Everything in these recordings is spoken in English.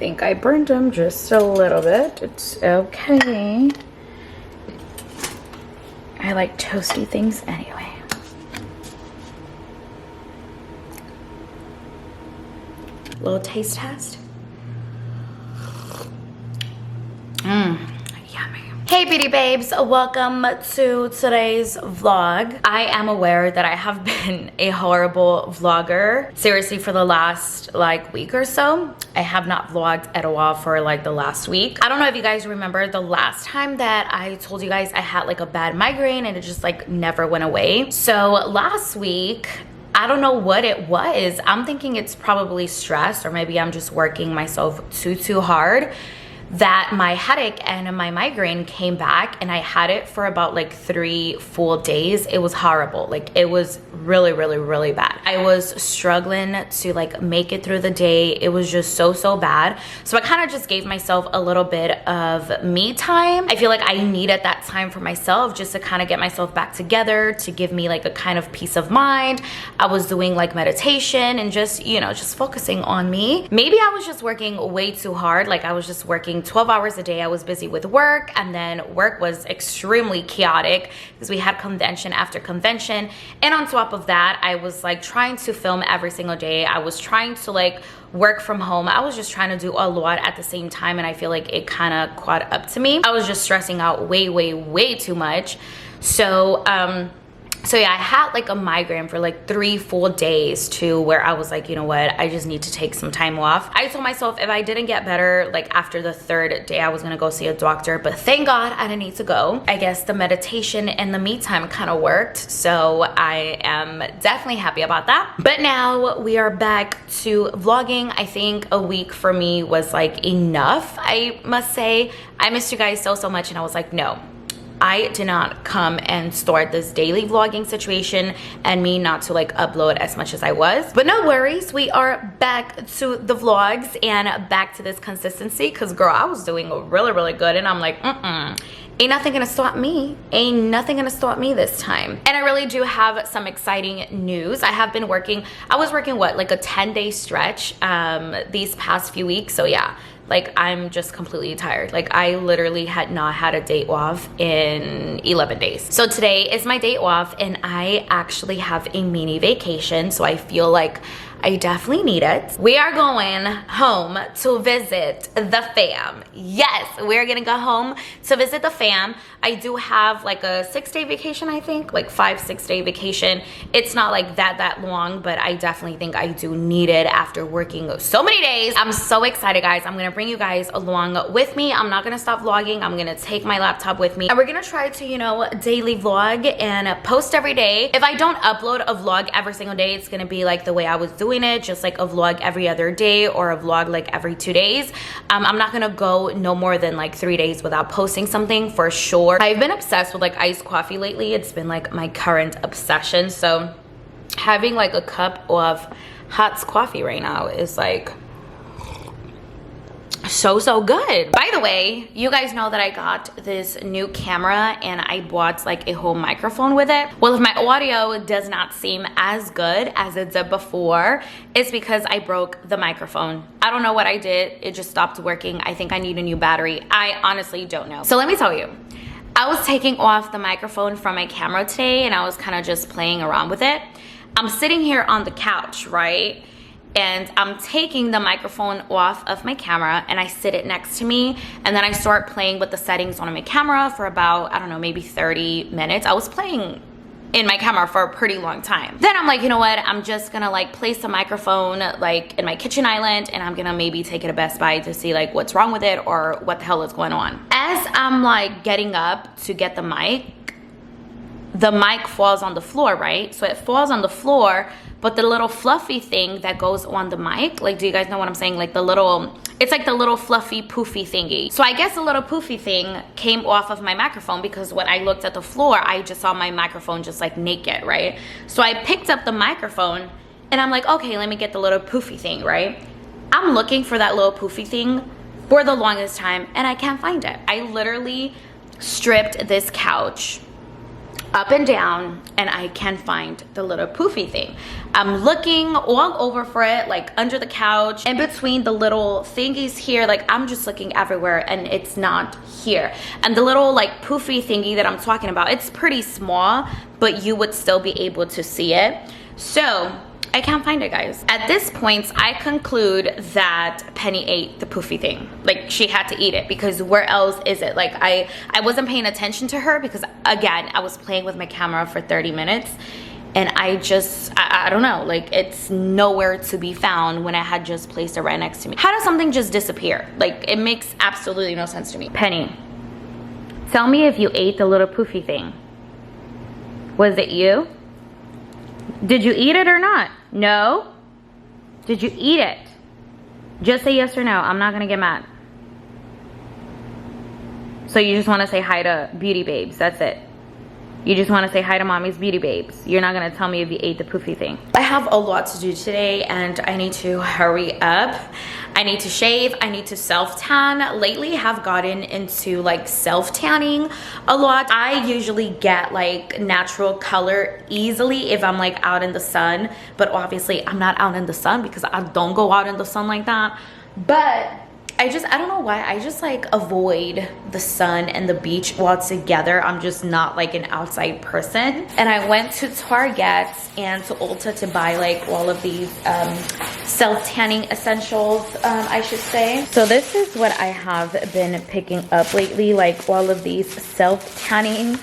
think I burned them just a little bit. It's okay. I like toasty things anyway. Little taste test. Yummy. Hey beauty babes, welcome to today's vlog. I am aware that I have been a horrible vlogger. Seriously, for the last like week or so, I have not vlogged at all for like the last week. I don't know if you guys remember the last time that I told you guys I had like a bad migraine and it just like never went away. So last week, I don't know what it was. I'm thinking it's probably stress, or maybe I'm just working myself too hard, that my headache and my migraine came back, and I had it for about like 3 full days. It was horrible. Like it was really bad. I was struggling to like make it through the day. It was just so bad. So I kind of just gave myself a little bit of me time. I feel like I needed that time for myself just to kind of get myself back together, to give me like a kind of peace of mind. I was doing like meditation and just, you know, just focusing on me. Maybe I was just working way too hard. Like I was just working 12 hours a day. I was busy with work, and then work was extremely chaotic because we had convention after convention. And on top of that, I was like trying to film every single day. I was trying to like work from home. I was just trying to do a lot at the same time, and I feel like it kind of caught up to me. I was just stressing out way too much. So yeah, I had like a migraine for like 3 full days to where I was like, you know what, I just need to take some time off. I told myself if I didn't get better, like after the 3rd day, I was gonna go see a doctor, but thank God I didn't need to go. I guess the meditation and the me time kind of worked, so I am definitely happy about that. But now we are back to vlogging. I think a week for me was like enough. I must say, I missed you guys so much, and I was like, no, I did not come and start this daily vlogging situation and me not to like upload as much as I was. But no worries, we are back to the vlogs and back to this consistency, because girl, I was doing really good, and I'm like, ain't nothing gonna stop me. Ain't nothing gonna stop me this time. And I really do have some exciting news. I was working what, like a 10-day stretch these past few weeks. So yeah, like I'm just completely tired. Like I literally had not had a day off in 11 days. So today is my day off, and I actually have a mini vacation. So I feel like I definitely need it. We are going home to visit the fam. Yes, we're gonna go home to visit the fam. I do have like a 6-day vacation, I think, like 5-6 day vacation. It's not like that long, but I definitely think I do need it after working so many days. I'm so excited, guys. I'm gonna bring you guys along with me. I'm not gonna stop vlogging. I'm gonna take my laptop with me, and we're gonna try to, you know, daily vlog and post every day. If I don't upload a vlog every single day, it's gonna be like the way I was doing it, just like a vlog every other day or a vlog like every 2 days. I'm not gonna go no more than like 3 days without posting something for sure. I've been obsessed with like iced coffee lately. It's been like my current obsession. So having like a cup of hot coffee right now is like so good. By the way, you guys know that I got this new camera and I bought like a whole microphone with it. Well, if my audio does not seem as good as it did before, it's because I broke the microphone. I don't know what I did. It just stopped working. I think I need a new battery. I honestly don't know. So let me tell you, I was taking off the microphone from my camera today, and I was kind of just playing around with it. I'm sitting here on the couch, right? And I'm taking the microphone off of my camera, and I sit it next to me, and then I start playing with the settings on my camera for about, I don't know, maybe 30 minutes. I was playing in my camera for a pretty long time. Then I'm like, you know what? I'm just gonna like place the microphone like in my kitchen island, and I'm gonna maybe take it to Best Buy to see like what's wrong with it or what the hell is going on. As I'm like getting up to get the mic falls on the floor, right? So it falls on the floor, but the little fluffy thing that goes on the mic, like, do you guys know what I'm saying? Like the little, it's like the little fluffy poofy thingy. So I guess the little poofy thing came off of my microphone, because when I looked at the floor, I just saw my microphone just like naked, right? So I picked up the microphone and I'm like, okay, let me get the little poofy thing, right? I'm looking for that little poofy thing for the longest time and I can't find it. I literally stripped this couch up and down, and I can't find the little poofy thing. I'm looking all over for it, like under the couch, in between the little thingies here. Like I'm just looking everywhere and it's not here. And the little like poofy thingy that I'm talking about, it's pretty small, but you would still be able to see it. So I can't find it, guys. At this point, I conclude that Penny ate the poofy thing. Like she had to eat it, because where else is it? Like I wasn't paying attention to her because, again, I was playing with my camera for 30 minutes and I don't know, like it's nowhere to be found when I had just placed it right next to me. How does something just disappear? Like it makes absolutely no sense to me. Penny, tell me if you ate the little poofy thing. Was it you? Did you eat it or not? No? Did you eat it? Just say yes or no. I'm not gonna get mad. So you just wanna say hi to Beauty Babes, that's it. You just wanna say hi to Mommy's Beauty Babes. You're not gonna tell me if you ate the poofy thing. I have a lot to do today and I need to hurry up. I need to shave, I need to self-tan. Lately have gotten into like self-tanning a lot. I usually get like natural color easily if I'm like out in the sun, but obviously I'm not out in the sun because I don't go out in the sun like that. But I don't know why, I just like avoid the sun and the beach altogether. I'm just not like an outside person. And I went to Target and to Ulta to buy like all of these self-tanning essentials, I should say. So this is what I have been picking up lately, like all of these self-tanning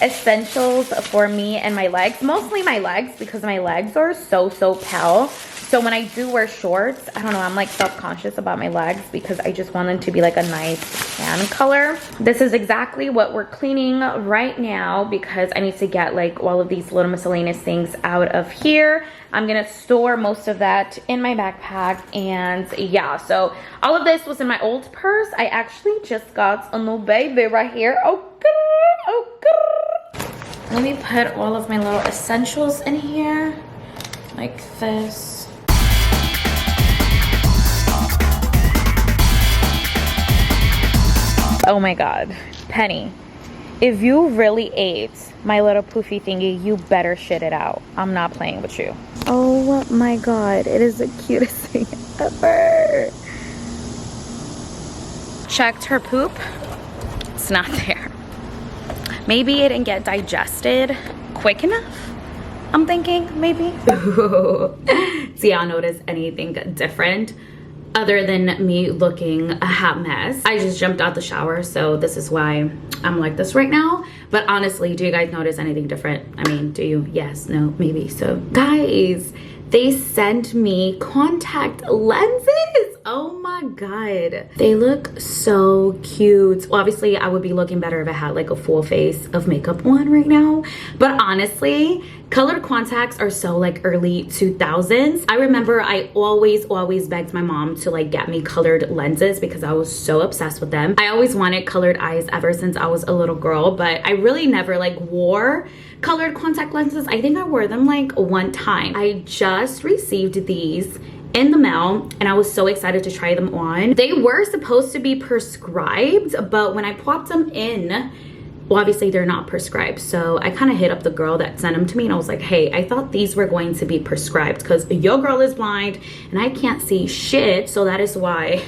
essentials for me and my legs. Mostly my legs, because my legs are so pale. So when I do wear shorts, I don't know, I'm like self-conscious about my legs because I just want them to be like a nice tan color. This is exactly what we're cleaning right now because I need to get like all of these little miscellaneous things out of here. I'm gonna store most of that in my backpack, and yeah, so all of this was in my old purse. I actually just got a new baby right here. Oh God, oh God. Let me put all of my little essentials in here like this. Oh my God, Penny, if you really ate my little poofy thingy, you better shit it out. I'm not playing with you. Oh my God, it is the cutest thing ever. Checked her poop, it's not there. Maybe it didn't get digested quick enough, I'm thinking, maybe. See, y'all notice anything different other than me looking a hot mess? I just jumped out the shower, so this is why I'm like this right now. But honestly, do you guys notice anything different? I mean, do you? Yes, no, maybe. So guys, they sent me contact lenses. Oh my God, they look so cute. Well, obviously I would be looking better if I had like a full face of makeup on right now, but honestly, colored contacts are so like early 2000s. I remember I always begged my mom to like get me colored lenses because I was so obsessed with them. I always wanted colored eyes ever since I was a little girl, but I really never like wore colored contact lenses. I think I wore them like one time. I just received these in the mail and I was so excited to try them on. They were supposed to be prescribed, but when I popped them in, well, obviously they're not prescribed. So I kind of hit up the girl that sent them to me and I was like, hey, I thought these were going to be prescribed because your girl is blind and I can't see shit. So that is why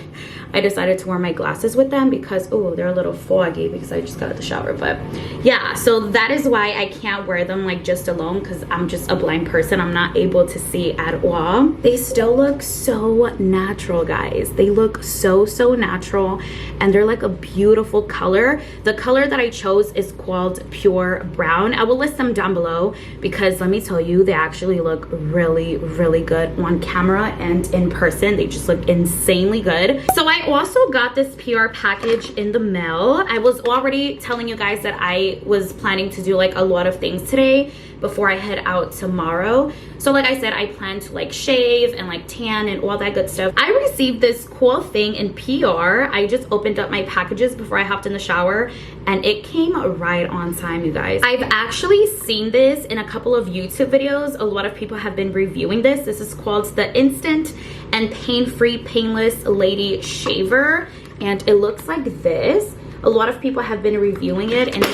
I decided to wear my glasses with them because, oh, they're a little foggy because I just got out of the shower. But yeah, so that is why I can't wear them like just alone because I'm just a blind person. I'm not able to see at all. They still look so natural, guys. They look so natural and they're like a beautiful color. The color that I chose is called Pure Brown. I will list them down below because let me tell you, they actually look really good on camera and in person. They just look insanely good. So I also got this PR package in the mail. I was already telling you guys that I was planning to do like a lot of things today before I head out tomorrow. So like I said, I plan to like shave and like tan and all that good stuff. I received this cool thing in PR. I just opened up my packages before I hopped in the shower and it came right on time, you guys. I've actually seen this in a couple of YouTube videos. A lot of people have been reviewing this. This is called the Instant and Pain-Free Painless Lady Shaver and it looks like this. A lot of people have been reviewing it, and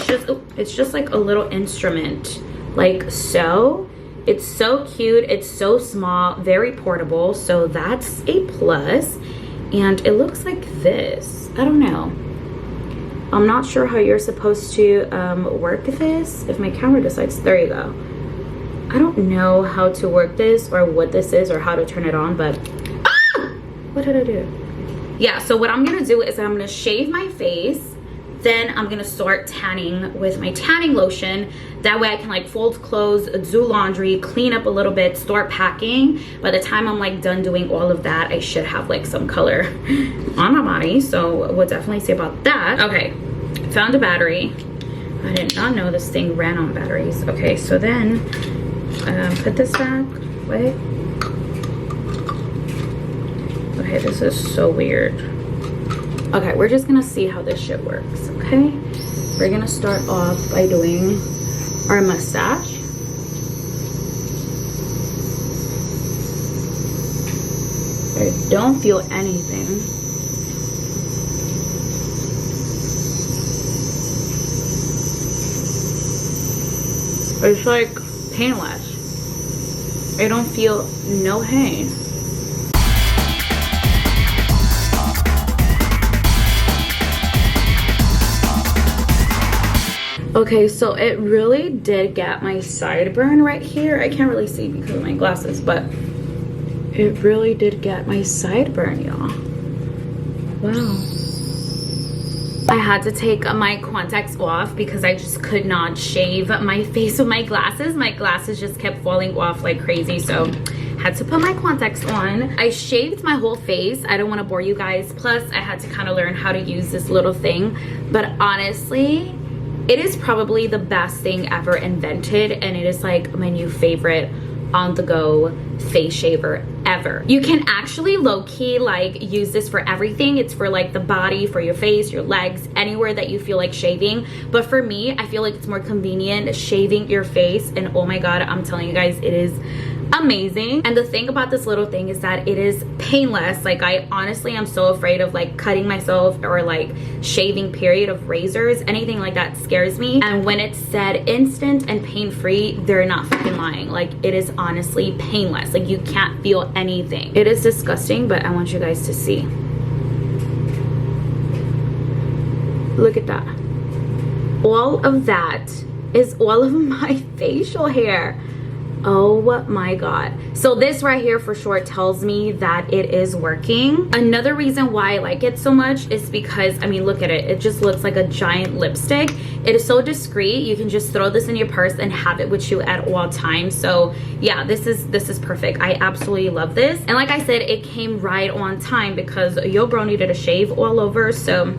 it's just like a little instrument, like so. It's so cute, it's so small, very portable, so that's a plus. And it looks like this. I don't know, I'm not sure how you're supposed to work this. If my camera decides, there you go. I don't know how to work this or what this is or how to turn it on, but what did I do? Yeah, so what I'm gonna do is I'm gonna shave my face, then I'm gonna start tanning with my tanning lotion. That way I can like fold clothes, do laundry, clean up a little bit, start packing. By the time I'm like done doing all of that, I should have like some color on my body. So we'll definitely see about that. Okay, found a battery. I did not know this thing ran on batteries. Okay, so then put this back. Wait. Okay, this is so weird. Okay, we're just gonna see how this shit works, okay? We're gonna start off by doing our mustache. I don't feel anything. It's like painless. I don't feel no pain. Okay, so it really did get my sideburn right here. I can't really see because of my glasses, but it really did get my sideburn, y'all. Wow. I had to take my contacts off because I just could not shave my face with my glasses. My glasses just kept falling off like crazy, so had to put my contacts on. I shaved my whole face. I don't want to bore you guys. Plus, I had to kind of learn how to use this little thing. But honestly, it is probably the best thing ever invented, and it is like my new favorite on-the-go face shaver ever. You can actually low-key like use this for everything. It's for like the body, for your face, your legs, anywhere that you feel like shaving. But for me, I feel like it's more convenient shaving your face, and oh my god, I'm telling you guys, it is amazing. And the thing about this little thing is that it is painless. Like, I honestly am so afraid of like cutting myself or like shaving period of razors. Anything like that scares me. And when it's said instant and pain-free, they're not fucking lying. Like, it is honestly painless. Like, you can't feel anything. It is disgusting, but I want you guys to see. Look at that. All of that is all of my facial hair. Oh my god. So this right here for sure tells me that it is working. Another reason why I like it so much is because, I mean, look at it. It just looks like a giant lipstick. It is so discreet. You can just throw this in your purse and have it with you at all times. So yeah, this is perfect. I absolutely love this. And like I said, it came right on time because your bro needed a shave all over. So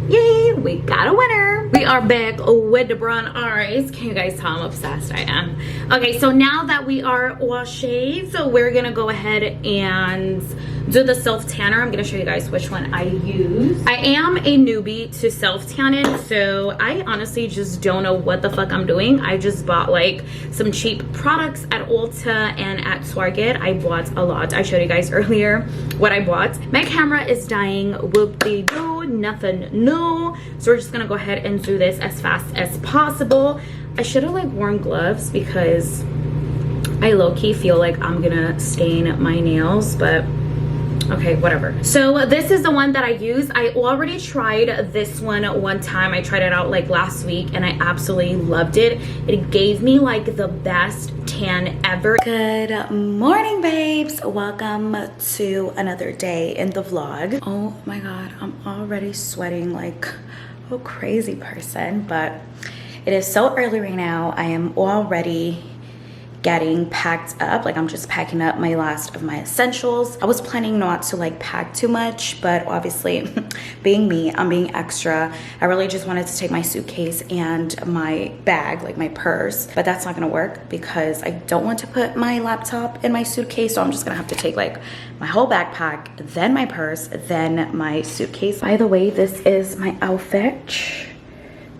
yay, we got a winner. We are back with the brown eyes. Can you guys tell I'm obsessed? I am. Okay, so now that we are all shaved, so we're gonna go ahead and do the self tanner. I'm gonna show you guys which one I use. I am a newbie to self tanning, so I honestly just don't know what the fuck I'm doing. I just bought like some cheap products at Ulta and at Target. I bought a lot. I showed you guys earlier what I bought. My camera is dying. Whoop-de-doo, nothing new. So we're just gonna go ahead and do this as fast as possible. I should have like worn gloves because I low-key feel like I'm gonna stain my nails, but okay, whatever. So this is the one that I use. I already tried this one time. I tried it out like last week and I absolutely loved it. It gave me like the best tan ever. Good morning, babes. Welcome to another day in the vlog. Oh my god, I'm already sweating like a crazy person, but it is so early right now. I am already getting packed up. Like, I'm just packing up my last of my essentials. I was planning not to like pack too much, but obviously being me, I'm being extra. I really just wanted to take my suitcase and my bag, like my purse, but that's not gonna work because I don't want to put my laptop in my suitcase. So I'm just gonna have to take like my whole backpack, then my purse, then my suitcase. By the way, this is my outfit.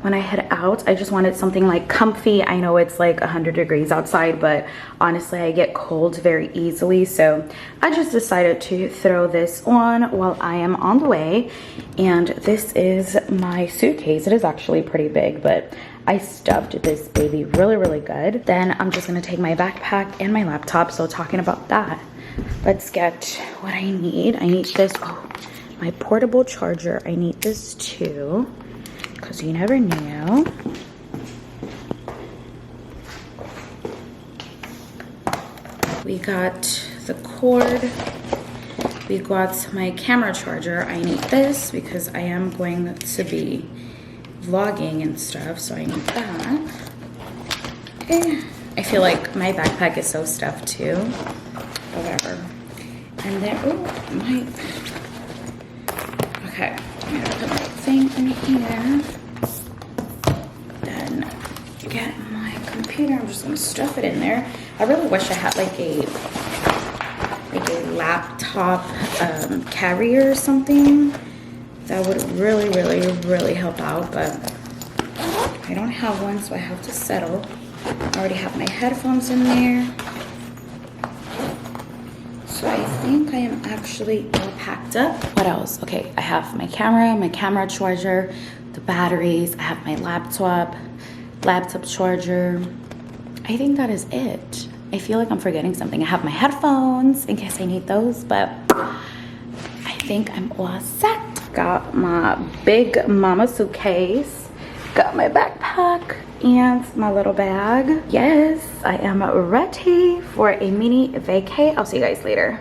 when I head out. I just wanted something like comfy. I know it's like 100 degrees outside, but honestly I get cold very easily, so I just decided to throw this on while I am on the way. And this is my suitcase. It is actually pretty big, but I stuffed this baby really good. Then I'm just gonna take my backpack and my laptop. So talking about that, let's get what I need. I need this, oh, my portable charger. I need this too, because you never know. We got the cord. We got my camera charger. I need this because I am going to be vlogging and stuff, so I need that. Okay. I feel like my backpack is so stuffed too. Whatever. And then, oh, my. Okay, I'm gonna put my thing in here. Then get my computer. I'm just gonna stuff it in there. I really wish I had like a laptop carrier or something. That would really help out, but I don't have one, so I have to settle. I already have my headphones in there. So I think I am actually all packed up. What else? Okay, I have my camera charger, the batteries, I have my laptop charger. I think that is it. I feel like I'm forgetting something. I have my headphones in case I need those, but I think I'm all set. Got my big mama suitcase, got my backpack and my little bag. Yes, I am ready for a mini vacay. I'll see you guys later.